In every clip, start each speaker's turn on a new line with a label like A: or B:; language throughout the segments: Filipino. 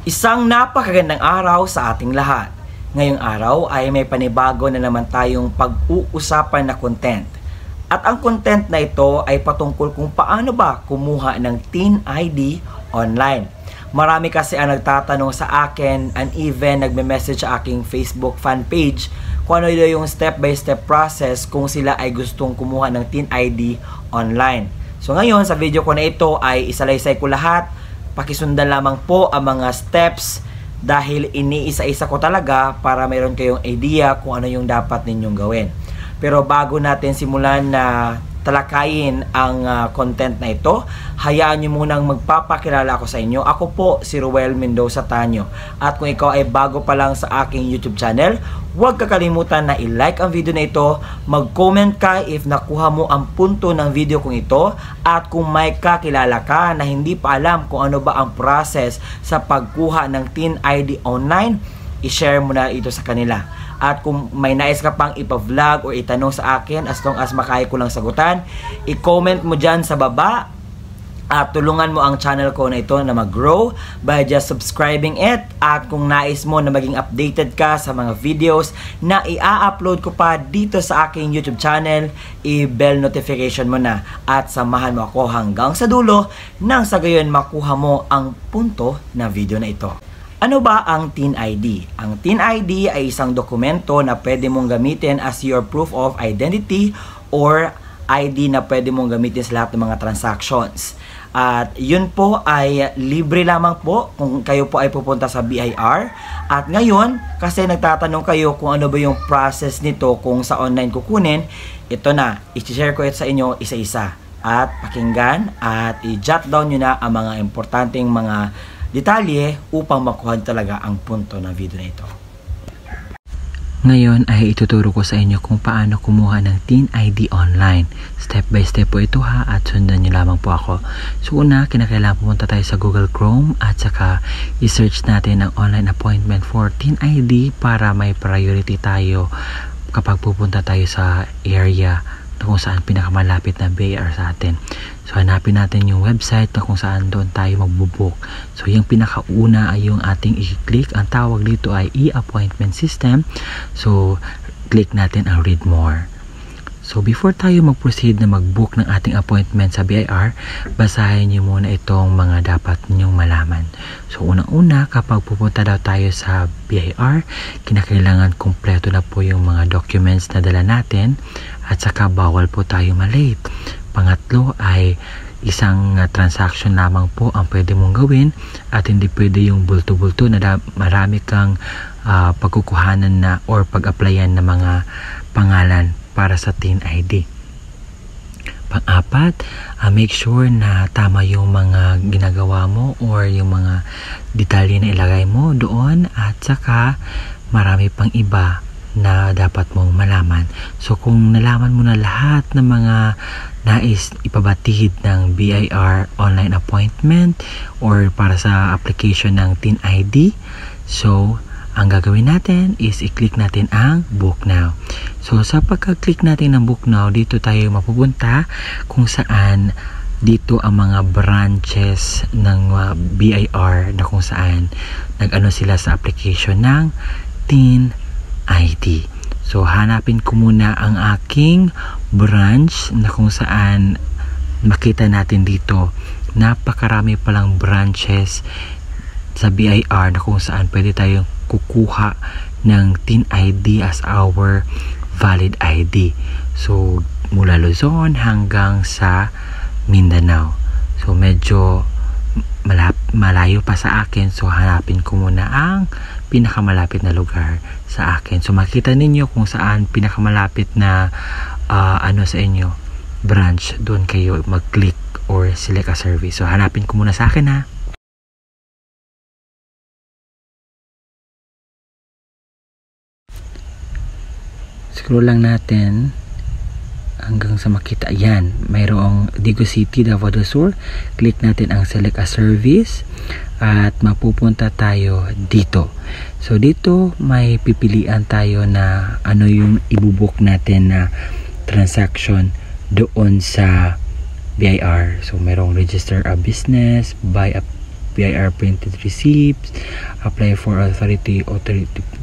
A: Isang napakagandang araw sa ating lahat. Ngayong araw ay may panibago na naman tayong pag-uusapan na content. At ang content na ito ay patungkol kung paano ba kumuha ng TIN ID online. Marami kasi ang nagtatanong sa akin and even nagme-message sa aking Facebook fan page kung ano yung step-by-step process kung sila ay gustong kumuha ng TIN ID online. So ngayon sa video ko na ito ay isalaysay ko lahat. Pakisundan lamang po ang mga steps dahil iniisa-isa ko talaga para mayroon kayong idea kung ano yung dapat ninyong gawin. Pero bago natin simulan na talakayin ang content na ito, hayaan nyo munang magpapakilala ako sa inyo. Ako po si Ruel Mendoza Tanyo. At kung ikaw ay bago pa lang sa aking YouTube channel, huwag kakalimutan na i-like ang video na ito, mag-comment ka if nakuha mo ang punto ng video kong ito, at kung may kakilala ka na hindi pa alam kung ano ba ang process sa pagkuha ng TIN ID online, i-share mo na ito sa kanila. At kung may nais ka pang ipa-vlog o itanong sa akin, as long as makaya ko lang sagutan, i-comment mo dyan sa baba at tulungan mo ang channel ko na ito na mag-grow by just subscribing it. At kung nais mo na maging updated ka sa mga videos na i-upload ko pa dito sa aking YouTube channel, i-bell notification mo na at samahan mo ako hanggang sa dulo nang sa gayon makuha mo ang punto na video na ito. Ano ba ang TIN ID? Ang TIN ID ay isang dokumento na pwede mong gamitin as your proof of identity or ID na pwede mong gamitin sa lahat ng mga transactions. At yun po ay libre lamang po kung kayo po ay pupunta sa BIR. At ngayon, kasi nagtatanong kayo kung ano ba yung process nito kung sa online kukunin, ito na, i-share ko ito sa inyo isa-isa. At pakinggan at i-jot down nyo na ang mga importanteng mga detalye upang makuha talaga ang punto ng video na ito. Ngayon ay ituturo ko sa inyo kung paano kumuha ng TIN ID online. Step by step po ito ha, at sundan nyo lamang po ako. So una, kinakailangan pumunta tayo sa Google Chrome at saka i-search natin ang online appointment for TIN ID para may priority tayo kapag pupunta tayo sa area na kung saan pinakamalapit na BIR sa atin. So hanapin natin yung website na kung saan doon tayo magbubook. So yung pinakauna ay yung ating i-click. Ang tawag dito ay e-appointment system. So click natin ang read more. So before tayo mag-proceed na mag-book ng ating appointment sa BIR, basahin nyo muna itong mga dapat nyong malaman. So unang-una, kapag pupunta daw tayo sa BIR, kinakailangan kumpleto na po yung mga documents na dala natin at saka bawal po tayo malate. Pangatlo ay isang transaction lamang po ang pwede mong gawin at hindi pwede yung bulto-bulto na marami kang pagkukuhanan na or pag-applyan na mga pangalan para sa TIN ID. Pang-apat, make sure na tama yung mga ginagawa mo or yung mga detalye na ilagay mo doon at saka marami pang iba na dapat mong malaman. So kung nalaman mo na lahat ng mga nais ipabatid ng BIR online appointment or para sa application ng TIN ID, so ang gagawin natin is i-click natin ang Book Now. So sa pagka-click natin ng Book Now, dito tayo mapupunta kung saan dito ang mga branches ng BIR na kung saan nag-ano sila sa application ng TIN ID. So hanapin ko muna ang aking branch na kung saan makita natin dito napakarami palang branches sa BIR na kung saan pwede tayong kukuha ng TIN ID as our valid ID. So mula Luzon hanggang sa Mindanao. So medyo malayo pa sa akin, so hanapin ko muna ang pinakamalapit na lugar sa akin. So makita ninyo kung saan pinakamalapit na ano sa inyo branch, doon kayo mag-click or select a service. So hanapin ko muna sa akin ha. Scroll lang natin hanggang sa makita. Ayan, mayroong Digo City, Davao del Sur. Click natin ang select a service at mapupunta tayo dito. So dito may pipilian tayo na ano yung ibubuk natin na transaction doon sa BIR. So mayroong register a business, buy a
B: BIR printed receipts, apply for authority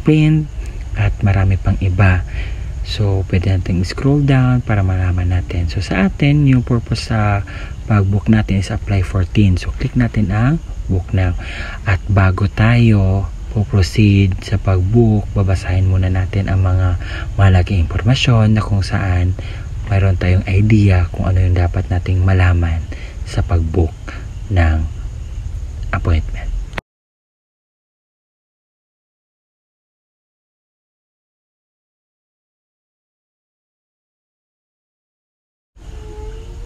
B: print, at marami pang iba. So, pwede natin scroll down para malaman natin. So, sa atin, yung purpose sa pag-book natin is apply for teen. So, click natin ang book now. At bago tayo proceed sa pag-book, babasahin muna natin ang mga mahalagang impormasyon na kung saan mayroon tayong idea kung ano yung dapat nating malaman sa pag-book ng appointment.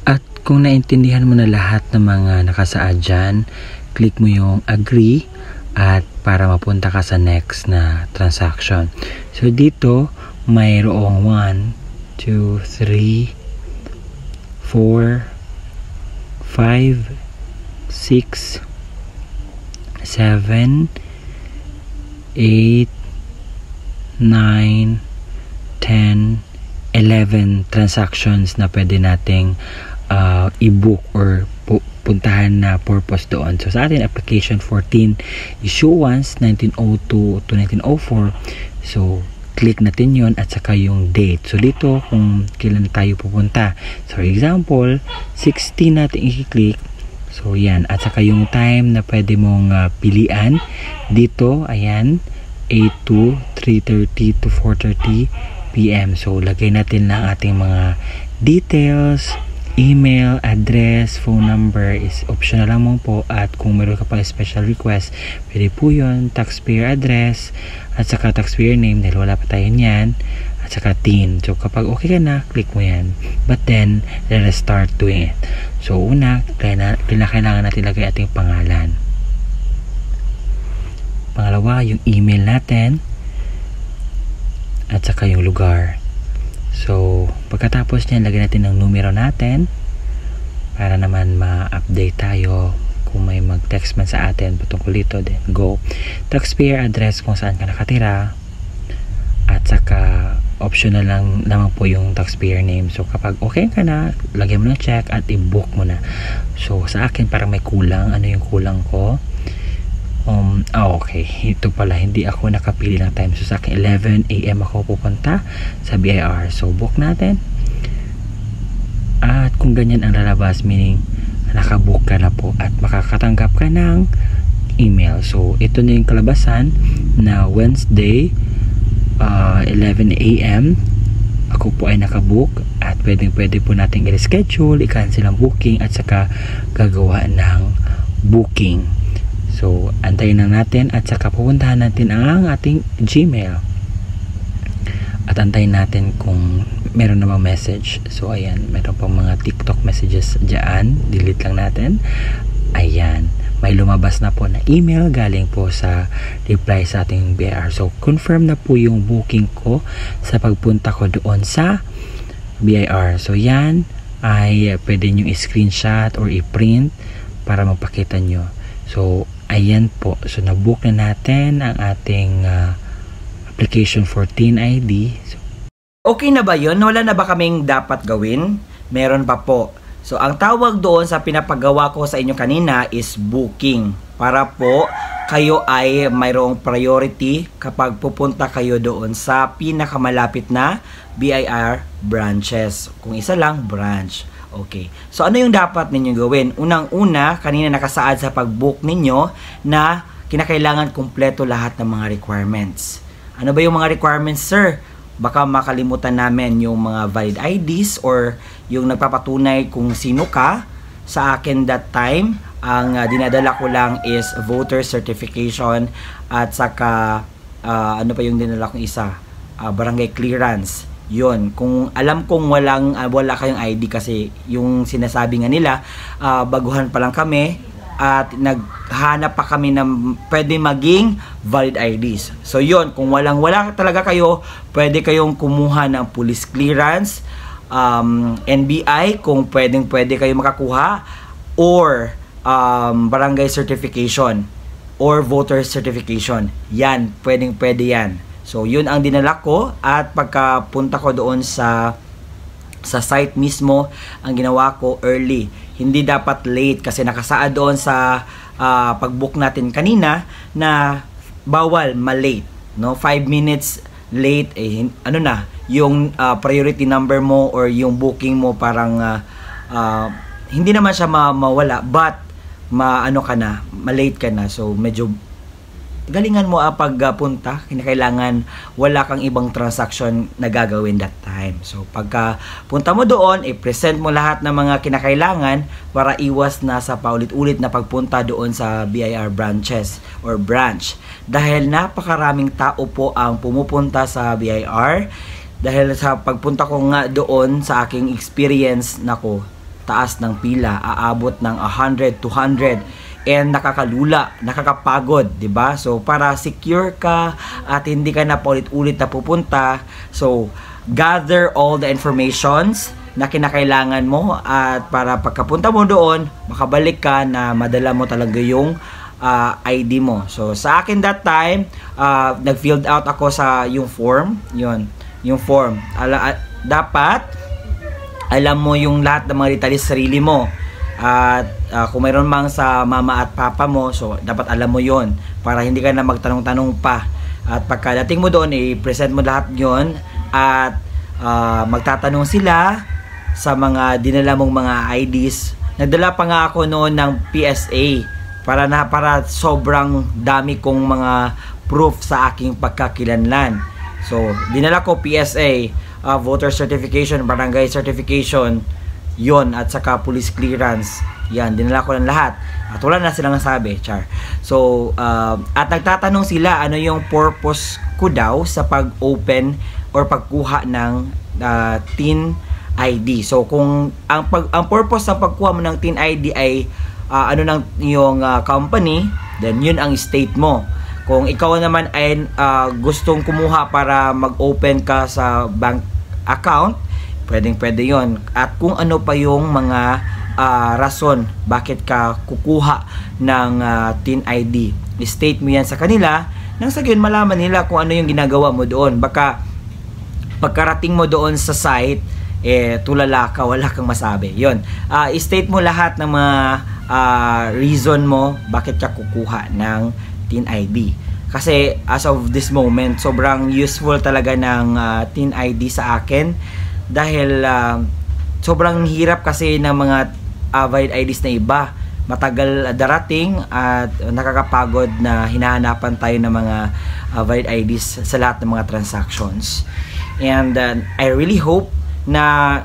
B: At kung naintindihan mo na lahat ng mga nakasaad dyan, click mo yung agree at para mapunta ka sa next na transaction. So dito mayroong 1, 2, 3, 4, 5, 6, 7, 8, 9, 10, 11 transactions na pwede nating i-book or puntahan na purpose doon. So sa atin, application 14, issuance 1902 to 1904. So click natin yon at saka yung date. So dito kung kailan tayo pupunta. So for example, 16 natin i-click. So yan, at saka yung time na pwede mong pilian dito, ayan, 8 to 3:30 to 4:30 PM. So lagay natin na ating mga details, email, address, phone number is optional lang mo po, at kung meron ka pa special request, pwede po yun, taxpayer address, at saka taxpayer name dahil wala pa tayo niyan, at saka TIN. So kapag okay ka na, click mo yan. But then, let us start doing it. So una, kailangan natin lagay ating pangalan. Pangalawa, yung email natin, at saka yung lugar. So, pagkatapos niyan, lagyan natin ng numero natin para naman ma-update tayo kung may mag-text man sa atin patungkol dito. Then, go. Taxpayer address kung saan ka nakatira, at saka optional lang naman po yung taxpayer name. So, kapag okay ka na, lagyan mo ng check at i-book mo na. So, sa akin parang may kulang. Ano yung kulang ko? Okay, ito pala, hindi ako nakapili ng time. So sa akin 11 AM ako pupunta sa BIR. So book natin. At kung ganyan ang lalabas, meaning nakabook ka na po at makakatanggap ka ng email. So ito na yung kalabasan na Wednesday 11 AM ako po ay nakabook, at pwede po natin i-reschedule, i-cancel ang booking, at saka gagawa ng booking. So, antayin lang natin at saka pupuntahan natin ang ating Gmail. At antayin natin kung meron namang message. So, ayan. Meron pang mga TikTok messages dyan. Delete lang natin. Ayan. May lumabas na po na email galing po sa reply sa ating BIR. So, confirm na po yung booking ko sa pagpunta ko doon sa BIR. So, yan ay pwede nyo i-screenshot or i-print para mapakita nyo. So, ayan po. So, nabook na natin ang ating application for Teen ID. So,
A: okay na ba yun? Wala na ba kaming dapat gawin? Meron pa po. So, ang tawag doon sa pinapagawa ko sa inyo kanina is booking. Para po, kayo ay mayroong priority kapag pupunta kayo doon sa pinakamalapit na BIR branches. Kung isa lang, branch. Okay. So, ano yung dapat ninyo gawin? Unang-una, kanina nakasaad sa pag-book ninyo na kinakailangan kumpleto lahat ng mga requirements. Ano ba yung mga requirements, sir? Baka makalimutan namin yung mga valid IDs or yung nagpapatunay kung sino ka. Sa akin that time, ang dinadala ko lang is voter certification at saka ano pa yung dinala kong isa? Barangay clearance. Yun, kung alam kong wala kayong ID kasi yung sinasabi nga nila, baguhan pa lang kami at naghanap pa kami ng pwede maging valid IDs. So yun, kung wala talaga kayo, pwede kayong kumuha ng police clearance, NBI kung pwede kayo makakuha, or barangay certification or voter certification. Yan, pwede yan. So, yun ang dinala ko, at pagkapunta ko doon sa sa site mismo, ang ginawa ko early. Hindi dapat late kasi nakasaad doon sa pag-book natin kanina na bawal ma-late, no? 5 minutes late ano na yung priority number mo or yung booking mo, parang hindi naman siya mawala, but maano ka na, ma-late ka na. So medyo galingan mo pagpunta, kinakailangan wala kang ibang transaction na gagawin that time. So pagka punta mo doon, i-present mo lahat ng mga kinakailangan para iwas na sa paulit-ulit na pagpunta doon sa BIR branches or branch. Dahil napakaraming tao po ang pumupunta sa BIR, dahil sa pagpunta ko nga doon, sa aking experience, nako, taas ng pila, aabot ng 100, 200, and nakakalula, nakakapagod, 'di ba? So para secure ka at hindi ka na paulit-ulit na pupunta, so gather all the informations na kinakailangan mo, at para pagkapunta mo doon, makabalik ka na madala mo talaga yung ID mo. So sa akin that time, nag-filled out ako sa yung form, yung form. Dapat alam mo yung lahat ng mga detalye sa sarili mo. At kung mayroon mang sa mama at papa mo, so dapat alam mo yon para hindi ka na magtanong-tanong pa. At pagkadating mo doon, i-present mo lahat yon, at magtatanong sila sa mga dinala mong mga IDs. Nagdala pa nga ako noon ng PSA para sobrang dami kong mga proof sa aking pagkakilanlan. So dinala ko PSA, voter certification, barangay certification, yon, at saka police clearance. Yan, dinala ko ng lahat. At wala na silang nasabi, char. So, at nagtatanong sila ano yung purpose ko daw sa pag-open or pagkuha ng TIN ID. So, kung ang purpose sa pagkuha mo ng TIN ID ay ano ng yung company, then yun ang state mo. Kung ikaw naman ay gustong kumuha para mag-open ka sa bank account, pwede yon. At kung ano pa yung mga rason bakit ka kukuha ng TIN ID, state mo yan sa kanila, nang sa gayon malaman nila kung ano yung ginagawa mo doon. Baka pagkarating mo doon sa site, tulala ka, wala kang masabi. Yon, state mo lahat ng mga reason mo bakit ka kukuha ng TIN ID. Kasi as of this moment, sobrang useful talaga ng TIN ID sa akin. Dahil sobrang hirap kasi ng mga valid IDs na iba. Matagal darating at nakakapagod na hinahanapan tayo ng mga valid IDs sa lahat ng mga transactions. And I really hope na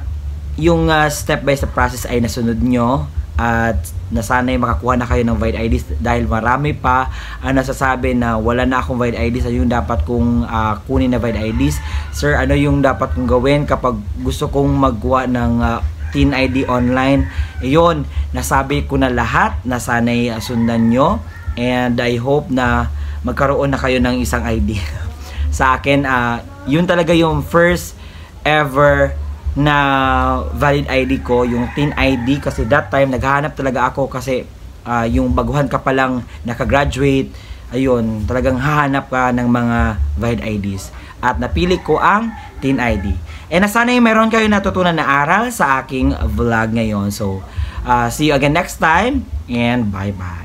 A: yung step-by-step process ay nasunod nyo, at nasanay makakuha na kayo ng valid IDs, dahil marami pa ang nasasabi na wala na akong valid IDs. Ano yung dapat kong kunin na valid IDs? Sir, ano yung dapat kong gawin kapag gusto kong magkuha ng TIN ID online? Yun, nasabi ko na lahat, nasanay sundan nyo, and I hope na magkaroon na kayo ng isang ID. Sa akin, yun talaga yung first ever na valid ID ko, yung TIN ID, kasi that time naghahanap talaga ako kasi yung baguhan ka pa lang nakagraduate, ayun, talagang hahanap ka ng mga valid IDs, at napili ko ang TIN ID. And sana yung meron kayo natutunan na aral sa aking vlog ngayon. So see you again next time, and bye bye.